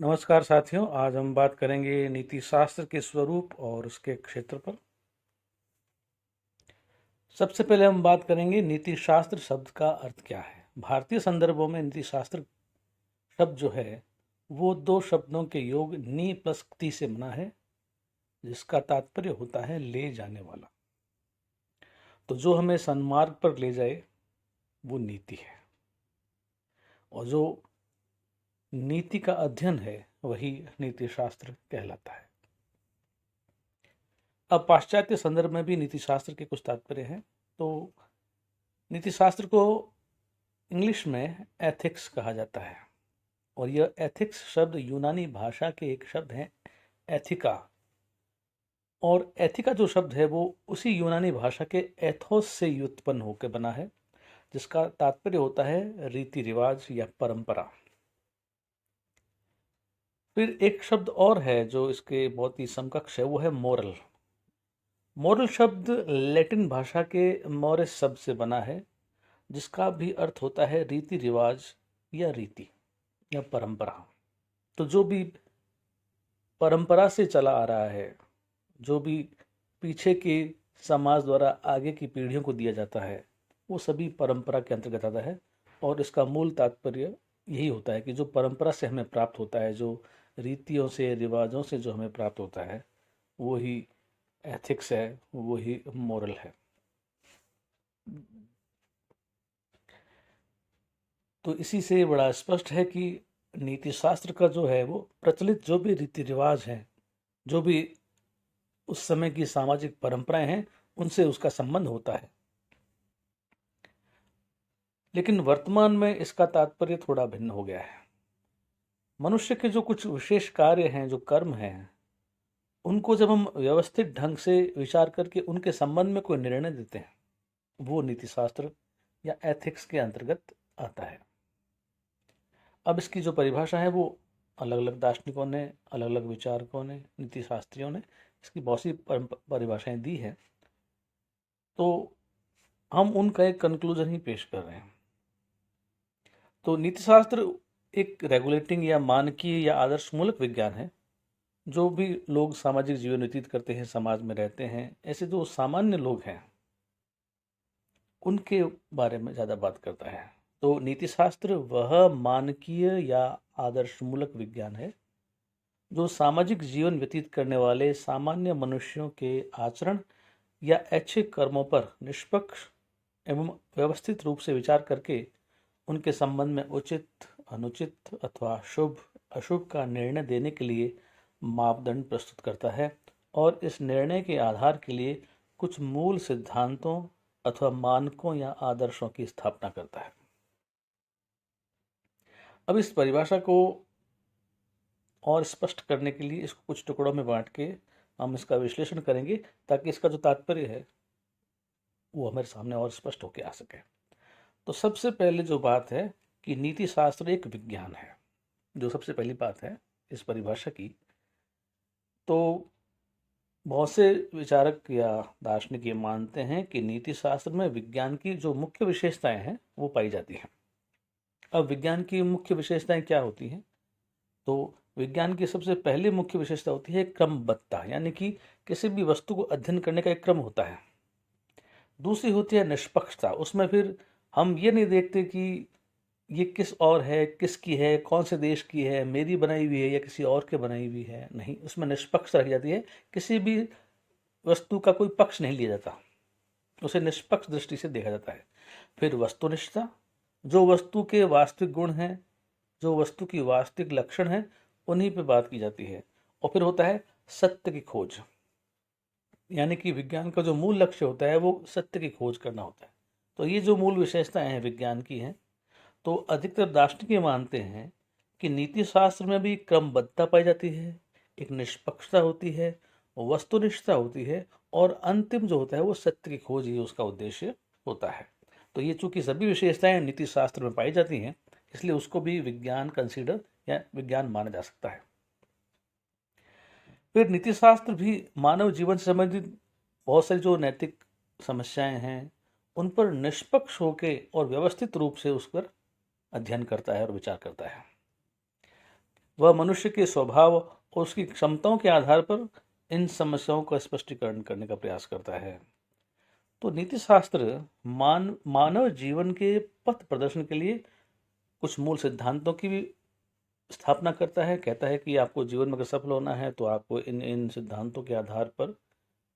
नमस्कार साथियों, आज हम बात करेंगे नीति शास्त्र के स्वरूप और उसके क्षेत्र पर। सबसे पहले हम बात करेंगे नीति शास्त्र शब्द का अर्थ क्या है। भारतीय संदर्भों में नीति शास्त्र शब्द जो है वो दो शब्दों के योग नी प्लस क्ति से बना है, जिसका तात्पर्य होता है ले जाने वाला। तो जो हमें सन्मार्ग पर ले जाए वो नीति है, और जो नीति का अध्ययन है वही नीति शास्त्र कहलाता है। अब पाश्चात्य संदर्भ में भी नीति शास्त्र के कुछ तात्पर्य हैं। तो नीति शास्त्र को इंग्लिश में एथिक्स कहा जाता है, और यह एथिक्स शब्द यूनानी भाषा के एक शब्द है एथिका, और एथिका जो शब्द है वो उसी यूनानी भाषा के एथोस से उत्पन्न होकर बना है, जिसका तात्पर्य होता है रीति रिवाज या परंपरा। फिर एक शब्द और है जो इसके बहुत ही समकक्ष है, वो है मोरल। मोरल शब्द लैटिन भाषा के मोरिस शब्द से बना है, जिसका भी अर्थ होता है रीति रिवाज या रीति या परंपरा। तो जो भी परंपरा से चला आ रहा है, जो भी पीछे के समाज द्वारा आगे की पीढ़ियों को दिया जाता है, वो सभी परंपरा के अंतर्गत आता है। और इसका मूल तात्पर्य यही होता है कि जो परंपरा से हमें प्राप्त होता है, जो रीतियों से रिवाजों से जो हमें प्राप्त होता है, वो ही एथिक्स है, वो ही मोरल है। तो इसी से बड़ा स्पष्ट है कि नीति शास्त्र का जो है वो प्रचलित जो भी रीति रिवाज हैं, जो भी उस समय की सामाजिक परंपराएं हैं, उनसे उसका संबंध होता है। लेकिन वर्तमान में इसका तात्पर्य थोड़ा भिन्न हो गया है। मनुष्य के जो कुछ विशेष कार्य हैं, जो कर्म हैं, उनको जब हम व्यवस्थित ढंग से विचार करके उनके संबंध में कोई निर्णय देते हैं, वो नीति शास्त्र या एथिक्स के अंतर्गत आता है। अब इसकी जो परिभाषा है वो अलग अलग दार्शनिकों ने, अलग अलग विचारकों ने, नीति शास्त्रियों ने इसकी बहुत सी परिभाषाएं दी है। तो हम उनका एक कंक्लूजन ही पेश कर रहे हैं। तो नीति शास्त्र एक रेगुलेटिंग या मानकीय या आदर्श मूलक विज्ञान है। जो भी लोग सामाजिक जीवन व्यतीत करते हैं, समाज में रहते हैं, ऐसे जो सामान्य लोग हैं, उनके बारे में ज़्यादा बात करता है। तो नीति शास्त्र वह मानकीय या आदर्शमूलक विज्ञान है जो सामाजिक जीवन व्यतीत करने वाले सामान्य मनुष्यों के आचरण या ऐच्छिक कर्मों पर निष्पक्ष एवं व्यवस्थित रूप से विचार करके उनके संबंध में उचित, अनुचित अथवा शुभ अशुभ का निर्णय देने के लिए मापदंड प्रस्तुत करता है, और इस निर्णय के आधार के लिए कुछ मूल सिद्धांतों अथवा मानकों या आदर्शों की स्थापना करता है। अब इस परिभाषा को और स्पष्ट करने के लिए इसको कुछ टुकड़ों में बांट के हम इसका विश्लेषण करेंगे, ताकि इसका जो तात्पर्य है वो हमारे सामने और स्पष्ट होकर आ सके। तो सबसे पहले जो बात है कि नीति शास्त्र एक विज्ञान है, जो सबसे पहली बात है इस परिभाषा की। तो बहुत से विचारक या दार्शनिक ये मानते हैं कि नीति शास्त्र में विज्ञान की जो मुख्य विशेषताएं हैं वो पाई जाती हैं। अब विज्ञान की मुख्य विशेषताएं क्या होती हैं? तो विज्ञान की सबसे पहली मुख्य विशेषता होती है क्रमबद्धता, यानी कि किसी भी वस्तु को अध्ययन करने का एक क्रम होता है। दूसरी होती है निष्पक्षता। उसमें फिर हम ये नहीं देखते कि ये किस और है, किसकी है, कौन से देश की है, मेरी बनाई हुई है या किसी और के बनाई हुई है। नहीं, उसमें निष्पक्षता रखी जाती है। किसी भी वस्तु का कोई पक्ष नहीं लिया जाता, उसे निष्पक्ष दृष्टि से देखा जाता है। फिर वस्तुनिष्ठता, जो वस्तु के वास्तविक गुण हैं, जो वस्तु की वास्तविक लक्षण है, उन्हीं पे बात की जाती है। और फिर होता है सत्य की खोज, यानी कि विज्ञान का जो मूल लक्ष्य होता है वो सत्य की खोज करना होता है। तो ये जो मूल विशेषताएं हैं विज्ञान की हैं। तो अधिकतर दार्शनिक ये मानते हैं कि नीति शास्त्र में भी क्रमबद्धता पाई जाती है, एक निष्पक्षता होती है, वस्तुनिष्ठता होती है, और अंतिम जो होता है वो सत्य की खोज ही उसका उद्देश्य होता है। तो ये चूंकि सभी विशेषताएं नीति शास्त्र में पाई जाती हैं, इसलिए उसको भी विज्ञान कंसीडर या विज्ञान माना जा सकता है। फिर नीति शास्त्र भी मानव जीवन से संबंधित बहुत सारी जो नैतिक समस्याएं हैं उन पर निष्पक्ष होकर और व्यवस्थित रूप से उस पर अध्ययन करता है और विचार करता है। वह मनुष्य के स्वभाव और उसकी क्षमताओं के आधार पर इन समस्याओं का स्पष्टीकरण करने का प्रयास करता है। तो नीति शास्त्र मानव जीवन के पथ प्रदर्शन के लिए कुछ मूल सिद्धांतों की भी स्थापना करता है। कहता है कि आपको जीवन में अगर सफल होना है तो आपको इन इन सिद्धांतों के आधार पर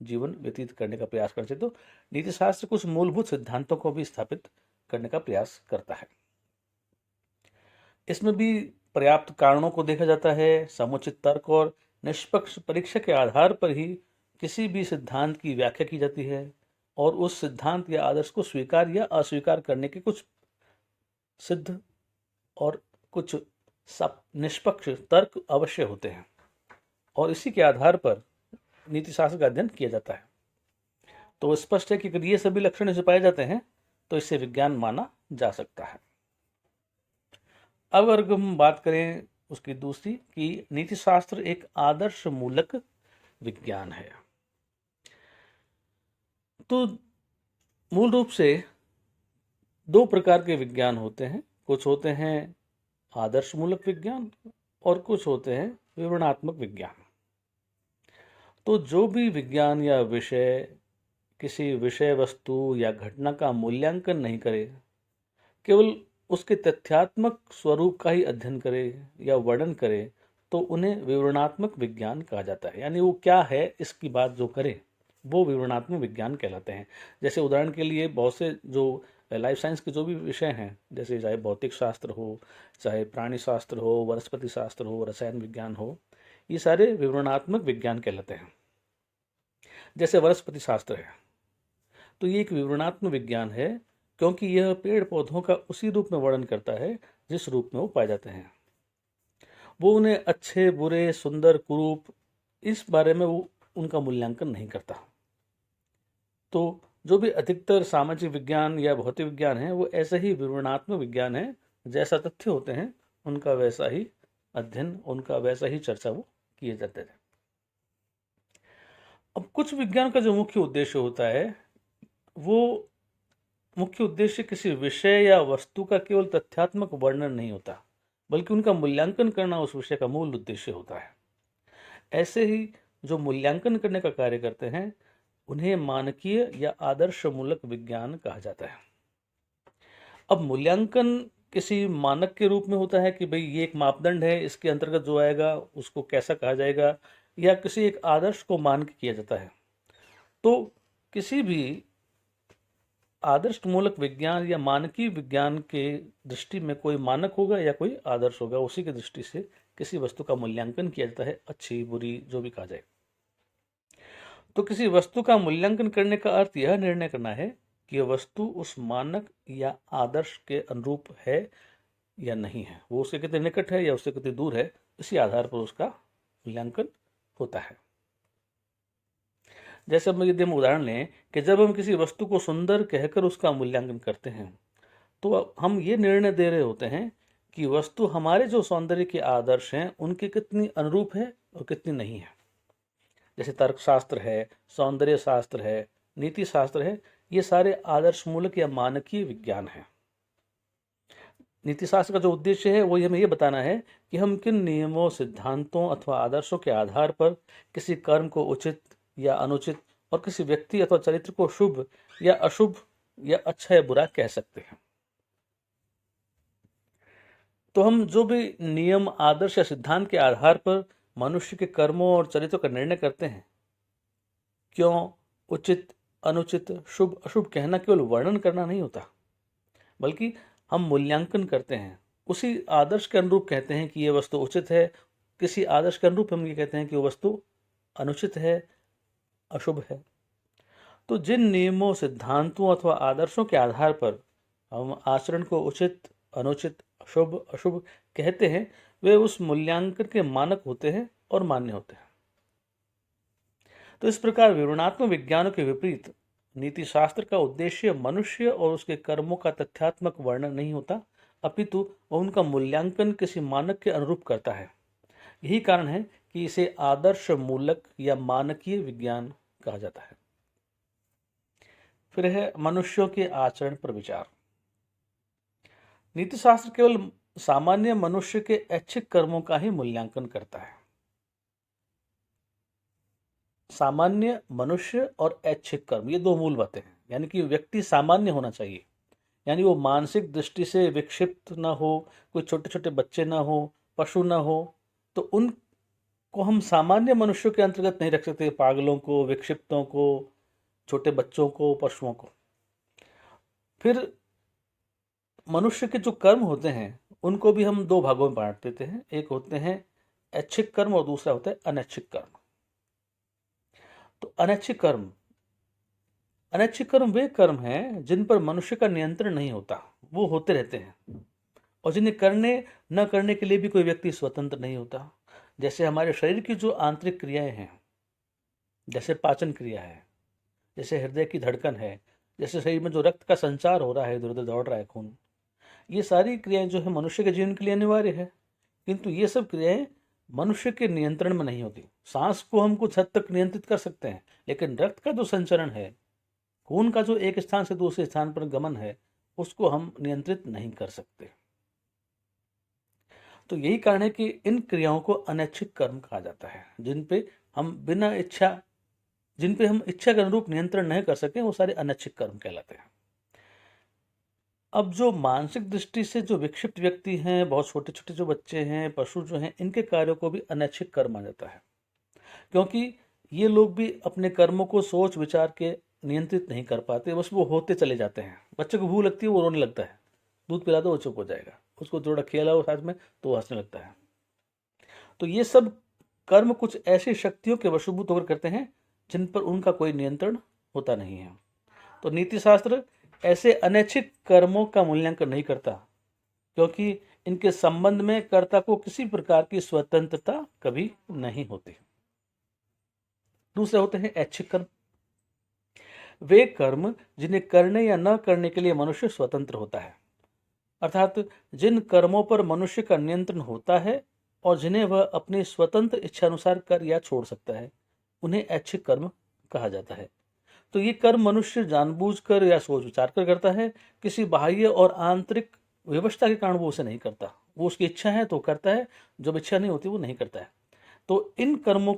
जीवन व्यतीत करने का प्रयास करना चाहिए। तो नीति शास्त्र कुछ मूलभूत सिद्धांतों को भी स्थापित करने का प्रयास करता है। इसमें भी पर्याप्त कारणों को देखा जाता है। समुचित तर्क और निष्पक्ष परीक्षा के आधार पर ही किसी भी सिद्धांत की व्याख्या की जाती है और उस सिद्धांत या आदर्श को स्वीकार या अस्वीकार करने के कुछ सिद्ध और कुछ निष्पक्ष तर्क अवश्य होते हैं और इसी के आधार पर नीति शास्त्र का अध्ययन किया जाता है। तो स्पष्ट है कि अगर ये सभी लक्षण इसे पाए जाते हैं तो इसे विज्ञान माना जा सकता है। अब अगर हम बात करें उसकी दूसरी कि नीति शास्त्र एक आदर्श मूलक विज्ञान है, तो मूल रूप से दो प्रकार के विज्ञान होते हैं। कुछ होते हैं आदर्श मूलक विज्ञान और कुछ होते हैं विवरणात्मक विज्ञान। तो जो भी विज्ञान या विषय किसी विषय वस्तु या घटना का मूल्यांकन नहीं करे, केवल उसके तथ्यात्मक स्वरूप का ही अध्ययन करे या वर्णन करे, तो उन्हें विवरणात्मक विज्ञान कहा जाता है। यानी वो क्या है इसकी बात जो करे वो विवरणात्मक विज्ञान कहलाते हैं। जैसे उदाहरण के लिए बहुत से जो लाइफ साइंस के जो भी विषय हैं, जैसे चाहे भौतिक शास्त्र हो, चाहे प्राणी शास्त्र हो, वनस्पति शास्त्र हो, रसायन विज्ञान हो, ये सारे विवरणात्मक विज्ञान कहलाते हैं। जैसे वनस्पति शास्त्र है तो ये एक विवरणात्मक विज्ञान है, क्योंकि यह पेड़ पौधों का उसी रूप में वर्णन करता है जिस रूप में वो पाए जाते हैं। वो उन्हें अच्छे बुरे सुंदर कुरूप इस बारे में वो उनका मूल्यांकन नहीं करता। तो जो भी अधिकतर सामाजिक विज्ञान या भौतिक विज्ञान है वो ऐसा ही विवरणात्मक विज्ञान है। जैसा तथ्य होते हैं उनका वैसा ही अध्ययन, उनका वैसा ही चर्चा वो किए जाते हैं। अब कुछ विज्ञान का जो मुख्य उद्देश्य होता है वो मुख्य उद्देश्य किसी विषय या वस्तु का केवल तथ्यात्मक वर्णन नहीं होता, बल्कि उनका मूल्यांकन करना उस विषय का मूल उद्देश्य होता है। ऐसे ही जो मूल्यांकन करने का कार्य करते हैं उन्हें मानकीय या आदर्श मूलक विज्ञान कहा जाता है। अब मूल्यांकन किसी मानक के रूप में होता है कि भाई ये एक मापदंड है, इसके अंतर्गत जो आएगा उसको कैसा कहा जाएगा, या किसी एक आदर्श को मान के किया जाता है। तो किसी भी आदर्श मूलक विज्ञान या मानकीय विज्ञान के दृष्टि में कोई मानक होगा या कोई आदर्श होगा, उसी की दृष्टि से किसी वस्तु का मूल्यांकन किया जाता है, अच्छी बुरी जो भी कहा जाए। तो किसी वस्तु का मूल्यांकन करने का अर्थ यह निर्णय करना है कि यह वस्तु उस मानक या आदर्श के अनुरूप है या नहीं है, वो उसके कितने निकट है या उससे कितनी दूर है, इसी आधार पर उसका मूल्यांकन होता है। जैसे अब यदि हम उदाहरण लें कि जब हम किसी वस्तु को सुंदर कहकर उसका मूल्यांकन करते हैं तो हम ये निर्णय दे रहे होते हैं कि वस्तु हमारे जो सौंदर्य के आदर्श हैं उनके कितनी अनुरूप है और कितनी नहीं है। जैसे तर्कशास्त्र है, सौंदर्य शास्त्र है, नीति शास्त्र है, ये सारे आदर्श मूलक या मानकीय विज्ञान है। नीति शास्त्र का जो उद्देश्य है वो हमें ये बताना है कि हम किन नियमों, सिद्धांतों अथवा आदर्शों के आधार पर किसी कर्म को उचित या अनुचित और किसी व्यक्ति अथवा चरित्र को शुभ या अशुभ या अच्छा या बुरा कह सकते हैं। तो हम जो भी नियम, आदर्श या सिद्धांत के आधार पर मनुष्य के कर्मों और चरित्रों का निर्णय करते हैं, क्यों उचित अनुचित शुभ अशुभ कहना केवल वर्णन करना नहीं होता, बल्कि हम मूल्यांकन करते हैं, उसी आदर्श के अनुरूप कहते हैं कि ये वस्तु उचित है, किसी आदर्श के अनुरूप हम ये कहते हैं कि वो वस्तु अनुचित है, अशुभ है। तो जिन नियमों, सिद्धांतों अथवा आदर्शों के आधार पर हम आचरण को उचित, अनुचित, शुभ अशुभ कहते हैं वे उस मूल्यांकन के मानक होते हैं और मान्य होते हैं। तो इस प्रकार विवरणात्मक विज्ञानों के विपरीत नीति शास्त्र का उद्देश्य मनुष्य और उसके कर्मों का तथ्यात्मक वर्णन नहीं होता, अपितु वह उनका मूल्यांकन किसी मानक के अनुरूप करता है। यही कारण है कि इसे आदर्श मूलक या मानकीय विज्ञान कहा जाता है। फिर है मनुष्यों के आचरण पर विचार। नीति शास्त्र केवल सामान्य मनुष्य के ऐच्छिक कर्मों का ही मूल्यांकन करता है। सामान्य मनुष्य और ऐच्छिक कर्म, ये दो मूल बातें हैं। यानी कि व्यक्ति सामान्य होना चाहिए, यानी वो मानसिक दृष्टि से विक्षिप्त ना हो, कोई छोटे छोटे बच्चे ना हो, पशु ना हो, तो उनको हम सामान्य मनुष्यों के अंतर्गत नहीं रख सकते। पागलों को, विक्षिप्तों को, छोटे बच्चों को, पशुओं को। फिर मनुष्य के जो कर्म होते हैं उनको भी हम दो भागों में बांट देते हैं। एक होते हैं ऐच्छिक कर्म और दूसरा होता है अनैच्छिक कर्म। तो अनैच्छिक कर्म वे कर्म हैं जिन पर मनुष्य का नियंत्रण नहीं होता, वो होते रहते हैं, और जिन्हें करने न करने के लिए भी कोई व्यक्ति स्वतंत्र नहीं होता। जैसे हमारे शरीर की जो आंतरिक क्रियाएं हैं, जैसे पाचन क्रिया है, जैसे हृदय की धड़कन है, जैसे शरीर में जो रक्त का संचार हो रहा है, इधर उधर दौड़ रहा है खून, ये सारी क्रियाएं जो है मनुष्य के जीवन के लिए अनिवार्य है। किंतु ये सब क्रियाएं मनुष्य के नियंत्रण में नहीं होती। सांस को हम कुछ हद तक नियंत्रित कर सकते हैं, लेकिन रक्त का जो संचरण है, खून का जो एक स्थान से दूसरे स्थान पर गमन है, उसको हम नियंत्रित नहीं कर सकते। तो यही कारण है कि इन क्रियाओं को अनैच्छिक कर्म कहा जाता है, जिन पे हम इच्छा के अनुरूप नियंत्रण नहीं कर सके, वो सारे अनैच्छिक कर्म कहलाते हैं। अब जो मानसिक दृष्टि से जो विक्षिप्त व्यक्ति हैं, बहुत छोटे छोटे जो बच्चे हैं, पशु जो हैं, इनके कार्यों को भी अनैच्छिक कर्म माना जाता है, क्योंकि ये लोग भी अपने कर्मों को सोच विचार के नियंत्रित नहीं कर पाते, बस वो होते चले जाते हैं। बच्चे को भूख लगती है, वो रोने लगता है, दूध पिला दो वो चुप हो जाएगा, उसको थोड़ा खिलाओ साथ में तो वो हंसने लगता है। तो ये सब कर्म कुछ ऐसी शक्तियों के वशीभूत होकर करते हैं जिन पर उनका कोई नियंत्रण होता नहीं है। तो नीति शास्त्र ऐसे अनैच्छिक कर्मों का मूल्यांकन नहीं करता, क्योंकि इनके संबंध में कर्ता को किसी प्रकार की स्वतंत्रता कभी नहीं होती। दूसरे होते हैं ऐच्छिक कर्म। वे कर्म जिन्हें करने या न करने के लिए मनुष्य स्वतंत्र होता है, अर्थात जिन कर्मों पर मनुष्य का नियंत्रण होता है और जिन्हें वह अपनी स्वतंत्र इच्छानुसार कर या छोड़ सकता है, उन्हें ऐच्छिक कर्म कहा जाता है। तो ये कर्म मनुष्य जानबूझकर या सोच विचार कर करता है, किसी बाह्य और आंतरिक व्यवस्था के कारण वो उसे नहीं करता। वो उसकी इच्छा है तो करता है, जब इच्छा नहीं होती वो नहीं करता है। तो इन कर्मों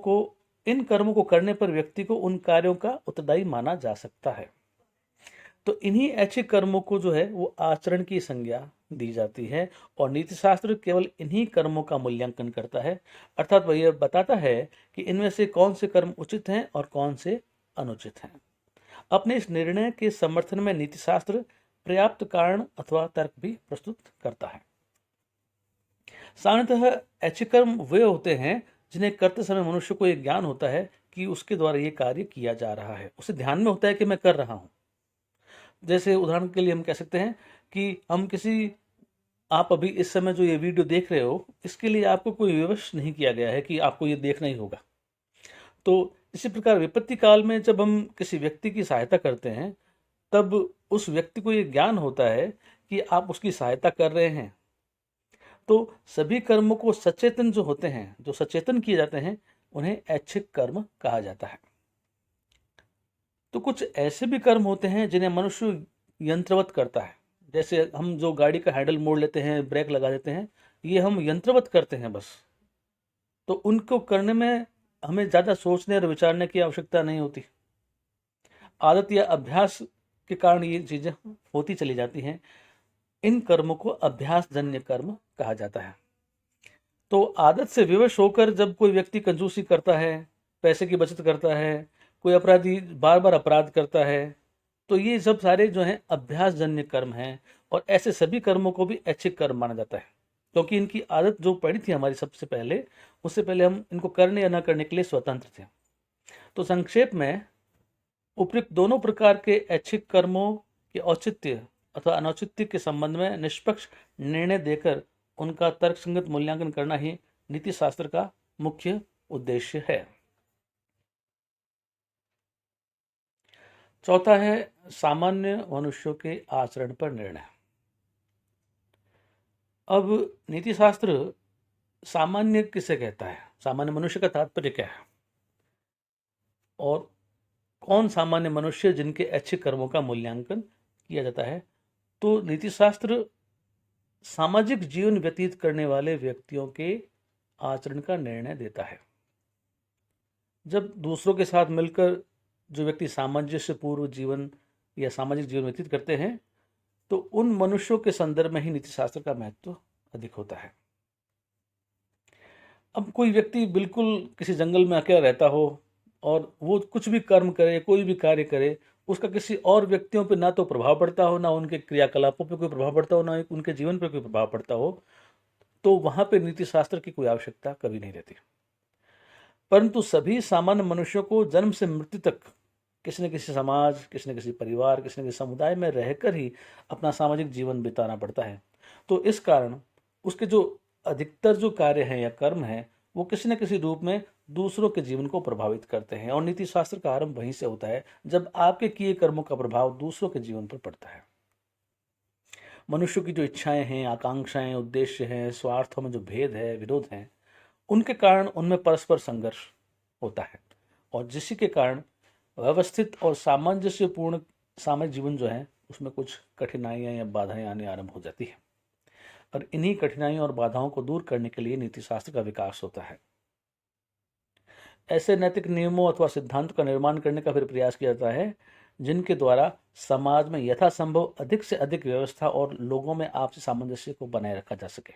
को करने पर व्यक्ति को उन कार्यों का उत्तरदायी माना जा सकता है। तो इन्हीं ऐच्छिक कर्मों को जो है वो आचरण की संज्ञा दी जाती है, और नीति शास्त्र केवल इन्हीं कर्मों का मूल्यांकन करता है, अर्थात वह यह बताता है कि इनमें से कौन से कर्म उचित हैं और कौन से अनुचित हैं। अपने इस निर्णय के समर्थन में नीति शास्त्र पर्याप्त कारण अथवा तर्क भी प्रस्तुत करता है। सामान्यतः ऐच्छिक कर्म वे होते हैं जिन्हें करते समय मनुष्य को यह ज्ञान होता है कि उसके द्वारा ये कार्य किया जा रहा है, उसे ध्यान में होता है कि मैं कर रहा हूं। जैसे उदाहरण के लिए हम कह सकते हैं कि आप अभी इस समय जो ये वीडियो देख रहे हो, इसके लिए आपको कोई विवश नहीं किया गया है कि आपको ये देखना ही होगा। तो इसी प्रकार विपत्ति काल में जब हम किसी व्यक्ति की सहायता करते हैं, तब उस व्यक्ति को ये ज्ञान होता है कि आप उसकी सहायता कर रहे हैं। तो सभी कर्मों को सचेतन जो होते हैं, जो सचेतन किए जाते हैं, उन्हें ऐच्छिक कर्म कहा जाता है। तो कुछ ऐसे भी कर्म होते हैं जिन्हें मनुष्य यंत्रवत करता है। जैसे हम जो गाड़ी का हैंडल मोड़ लेते हैं, ब्रेक लगा देते हैं, ये हम यंत्रवत करते हैं बस। तो उनको करने में हमें ज़्यादा सोचने और विचारने की आवश्यकता नहीं होती। आदत या अभ्यास के कारण ये चीज़ें होती चली जाती हैं। इन कर्मों को अभ्यास जन्य कर्म कहा जाता है। तो आदत से विवश होकर जब कोई व्यक्ति कंजूसी करता है, पैसे की बचत करता है, कोई अपराधी बार बार अपराध करता है, तो ये सब सारे जो हैं अभ्यास जन्य कर्म हैं, और ऐसे सभी कर्मों को भी ऐच्छिक कर्म माना जाता है, क्योंकि इनकी आदत जो पड़ी थी हमारी सबसे पहले, उससे पहले हम इनको करने या न करने के लिए स्वतंत्र थे। तो संक्षेप में उपयुक्त दोनों प्रकार के ऐच्छिक कर्मों के औचित्य अथवा अनौचित्य के संबंध में निष्पक्ष निर्णय देकर उनका तर्कसंगत मूल्यांकन करना ही नीति शास्त्र का मुख्य उद्देश्य है। चौथा है सामान्य मनुष्यों के आचरण पर निर्णय। अब नीति शास्त्र सामान्य किसे कहता है, सामान्य मनुष्य का तात्पर्य क्या है, और कौन सामान्य मनुष्य जिनके ऐच्छिक कर्मों का मूल्यांकन किया जाता है। तो नीति शास्त्र सामाजिक जीवन व्यतीत करने वाले व्यक्तियों के आचरण का निर्णय देता है। जब दूसरों के साथ मिलकर जो व्यक्ति सामंजस्यपूर्व जीवन या सामाजिक जीवन व्यतीत करते हैं, तो उन मनुष्यों के संदर्भ में ही नीति शास्त्र का महत्व अधिक होता है। अब कोई व्यक्ति बिल्कुल किसी जंगल में अकेला रहता हो और वो कुछ भी कर्म करे, कोई भी कार्य करे, उसका किसी और व्यक्तियों पे ना तो प्रभाव पड़ता हो, ना उनके क्रियाकलापों पे कोई प्रभाव पड़ता हो, ना उनके जीवन पे कोई प्रभाव पड़ता हो, तो वहां पे नीति शास्त्र की कोई आवश्यकता कभी नहीं रहती। परंतु सभी सामान्य मनुष्यों को जन्म से मृत्यु तक किसी न किसी समाज, किसी न किसी परिवार, किसी न किसी समुदाय में रहकर ही अपना सामाजिक जीवन बिताना पड़ता है। तो इस कारण उसके जो अधिकतर जो कार्य हैं या कर्म हैं, वो किसी न किसी रूप में दूसरों के जीवन को प्रभावित करते हैं। और नीति शास्त्र का आरंभ वहीं से होता है, जब आपके किए कर्मों का प्रभाव दूसरों के जीवन पर पड़ता है। मनुष्यों की जो इच्छाएं हैं, आकांक्षाएं, उद्देश्य हैं, स्वार्थों में जो भेद है, विरोध हैं, उनके कारण उनमें परस्पर संघर्ष होता है, और जिसी के कारण व्यवस्थित और सामंजस्यपूर्ण सामाजिक जीवन जो है, उसमें कुछ कठिनाइयां या बाधाएं आने आरंभ हो जाती है। और इन्हीं कठिनाइयों और बाधाओं को दूर करने के लिए नीति शास्त्र का विकास होता है। ऐसे नैतिक नियमों अथवा सिद्धांतों का निर्माण करने का फिर प्रयास किया जाता है, जिनके द्वारा समाज में यथासंभव अधिक से अधिक व्यवस्था और लोगों में आपसी सामंजस्य को बनाए रखा जा सके।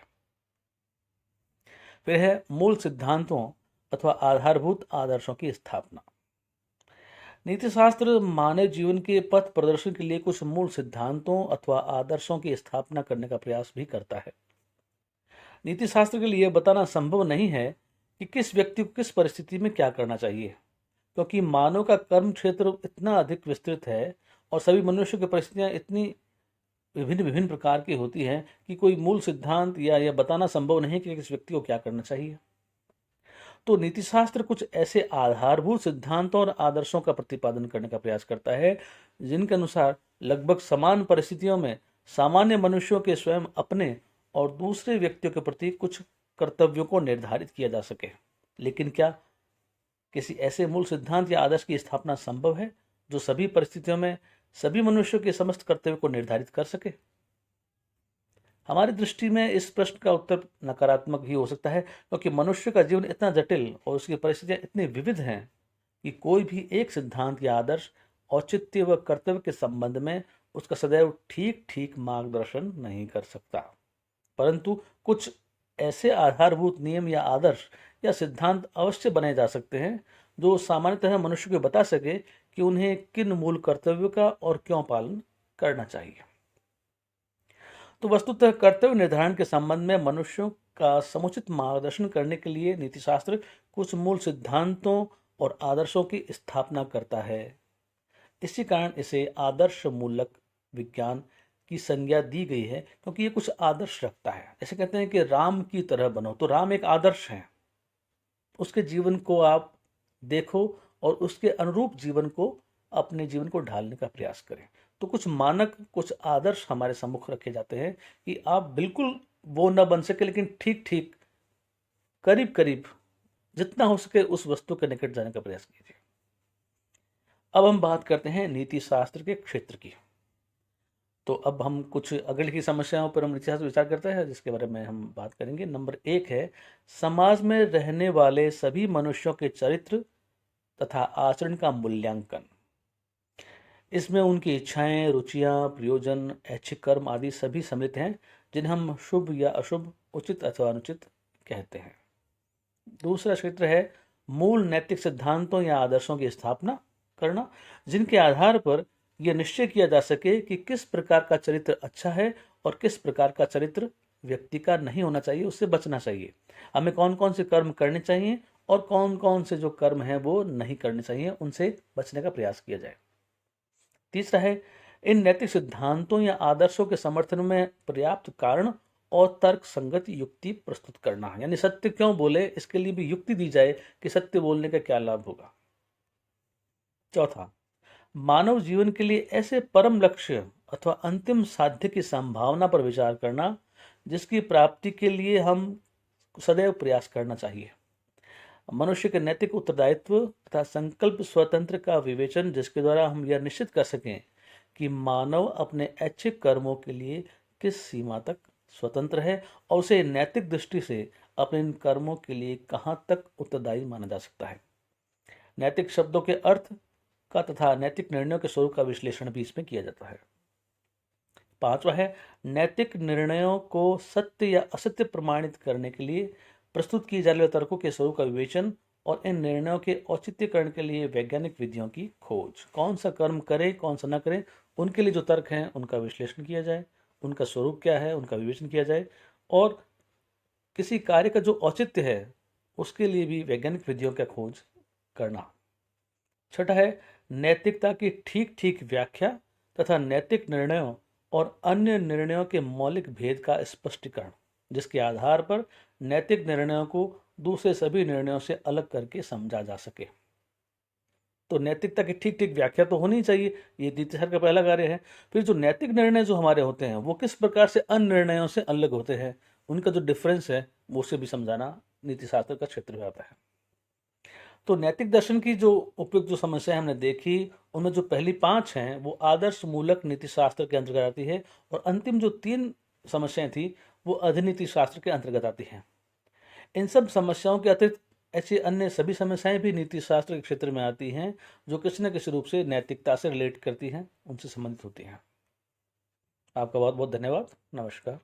फिर है मूल सिद्धांतों अथवा आधारभूत आदर्शों की स्थापना। नीति शास्त्र मानव जीवन के पथ प्रदर्शन के लिए कुछ मूल सिद्धांतों अथवा आदर्शों की स्थापना करने का प्रयास भी करता है। नीति शास्त्र के लिए बताना संभव नहीं है कि किस व्यक्ति को किस परिस्थिति में क्या करना चाहिए, क्योंकि मानव का कर्म क्षेत्र इतना अधिक विस्तृत है और सभी मनुष्यों की परिस्थितियां इतनी विभिन्न विभिन्न प्रकार की होती हैं कि कोई मूल सिद्धांत या यह बताना संभव नहीं कि किस व्यक्ति को क्या करना चाहिए। तो नीति शास्त्र कुछ ऐसे आधारभूत सिद्धांतों और आदर्शों का प्रतिपादन करने का प्रयास करता है, जिनके अनुसार लगभग समान परिस्थितियों में सामान्य मनुष्यों के स्वयं अपने और दूसरे व्यक्तियों के प्रति कुछ कर्तव्यों को निर्धारित किया जा सके। लेकिन क्या किसी ऐसे मूल सिद्धांत या आदर्श की स्थापना संभव है जो सभी परिस्थितियों में सभी मनुष्यों के समस्त कर्तव्य को निर्धारित कर सके? हमारी दृष्टि में इस प्रश्न का उत्तर नकारात्मक ही हो सकता है, क्योंकि मनुष्य का जीवन इतना जटिल और उसकी परिस्थितियां इतनी विविध हैं कि कोई भी एक सिद्धांत या आदर्श औचित्य व कर्तव्य के संबंध में उसका सदैव ठीक ठीक मार्गदर्शन नहीं कर सकता। परंतु कुछ ऐसे आधारभूत नियम या आदर्श या सिद्धांत अवश्य बनाए जा सकते हैं जो सामान्यतः मनुष्य को बता सके कि उन्हें किन मूल कर्तव्यों का और क्यों पालन करना चाहिए। तो वस्तुतः कर्तव्य निर्धारण के संबंध में मनुष्यों का समुचित मार्गदर्शन करने के लिए नीतिशास्त्र कुछ मूल सिद्धांतों और आदर्शों की स्थापना करता है। इसी कारण इसे आदर्श मूलक विज्ञान की संज्ञा दी गई है, क्योंकि ये कुछ आदर्श रखता है। जैसे कहते हैं कि राम की तरह बनो, तो राम एक आदर्श है, उसके जीवन को आप देखो और उसके अनुरूप जीवन को अपने जीवन को ढालने का प्रयास करें। तो कुछ मानक, कुछ आदर्श हमारे सम्मुख रखे जाते हैं कि आप बिल्कुल वो न बन सके, लेकिन ठीक ठीक करीब करीब जितना हो सके उस वस्तु के निकट जाने का प्रयास कीजिए। अब हम बात करते हैं नीति शास्त्र के क्षेत्र की। तो अब हम कुछ अगली की समस्याओं पर हम नीति शास्त्र विचार करते हैं, जिसके बारे में हम बात करेंगे। नंबर 1 है समाज में रहने वाले सभी मनुष्यों के चरित्र तथा आचरण का मूल्यांकन। इसमें उनकी इच्छाएं, रुचियां, प्रयोजन, ऐच्छिक कर्म आदि सभी सम्मिलित हैं, जिन्हें हम शुभ या अशुभ, उचित अथवा अनुचित कहते हैं। दूसरा क्षेत्र है मूल नैतिक सिद्धांतों या आदर्शों की स्थापना करना, जिनके आधार पर यह निश्चय किया जा सके कि किस प्रकार का चरित्र अच्छा है और किस प्रकार का चरित्र व्यक्ति का नहीं होना चाहिए, उससे बचना चाहिए। हमें कौन कौन से कर्म करने चाहिए और कौन कौन से जो कर्म हैं वो नहीं करने चाहिए, उनसे बचने का प्रयास किया जाए। तीसरा है इन नैतिक सिद्धांतों या आदर्शों के समर्थन में पर्याप्त कारण और तर्क संगत युक्ति प्रस्तुत करना, यानी सत्य क्यों बोले इसके लिए भी युक्ति दी जाए कि सत्य बोलने का क्या लाभ होगा। चौथा, मानव जीवन के लिए ऐसे परम लक्ष्य अथवा अंतिम साध्य की संभावना पर विचार करना जिसकी प्राप्ति के लिए हम सदैव प्रयास करना चाहिए। मनुष्य के नैतिक उत्तरदायित्व तथा संकल्प स्वतंत्र का विवेचन, जिसके द्वारा हम यह निश्चित कर सकें कि मानव अपने ऐच्छिक कर्मों के लिए किस सीमा तक स्वतंत्र है और उसे नैतिक दृष्टि से अपने इन कर्मों के लिए कहाँ तक उत्तरदायी माना जा सकता है। नैतिक शब्दों के अर्थ का तथा नैतिक निर्णयों के स्वरूप का विश्लेषण भी इसमें किया जाता है। पांचवा है, नैतिक निर्णयों को सत्य या असत्य प्रमाणित करने के लिए प्रस्तुत किए जाने वाले तर्कों के स्वरूप का विवेचन और इन निर्णयों के औचित्यकरण के लिए वैज्ञानिक विधियों की खोज। कौन सा कर्म करें कौन सा न करें, उनके लिए जो तर्क हैं उनका विश्लेषण किया जाए, उनका स्वरूप क्या है उनका विवेचन किया जाए, और किसी कार्य का जो औचित्य है उसके लिए भी वैज्ञानिक विधियों का खोज करना। छठा है, नैतिकता की ठीक ठीक व्याख्या तथा नैतिक निर्णयों और अन्य निर्णयों के मौलिक भेद का स्पष्टीकरण, जिसके आधार पर नैतिक निर्णयों को दूसरे सभी निर्णयों से अलग करके समझा जा सके। तो नैतिकता की ठीक ठीक व्याख्या तो होनी चाहिए, ये नीति शास्त्र का पहला कार्य है। फिर जो नैतिक निर्णय जो हमारे होते हैं वो किस प्रकार से अन्य निर्णयों से अलग होते हैं, उनका जो डिफरेंस है वो उसे भी समझाना नीति शास्त्र का क्षेत्र में आता है। तो नैतिक दर्शन की जो उपयुक्त जो समस्या हमने देखी, उनमें जो पहली 5 हैं वो आदर्श मूलक नीति शास्त्र के अंतर्गत आती है, और अंतिम जो 3 समस्याएं थी वो अधिनीति शास्त्र के अंतर्गत आती हैं। इन सब समस्याओं के अतिरिक्त ऐसी अन्य सभी समस्याएं भी नीति शास्त्र के क्षेत्र में आती हैं, जो किसी न किसी रूप से नैतिकता से रिलेट करती हैं, उनसे संबंधित होती हैं। आपका बहुत बहुत धन्यवाद। नमस्कार।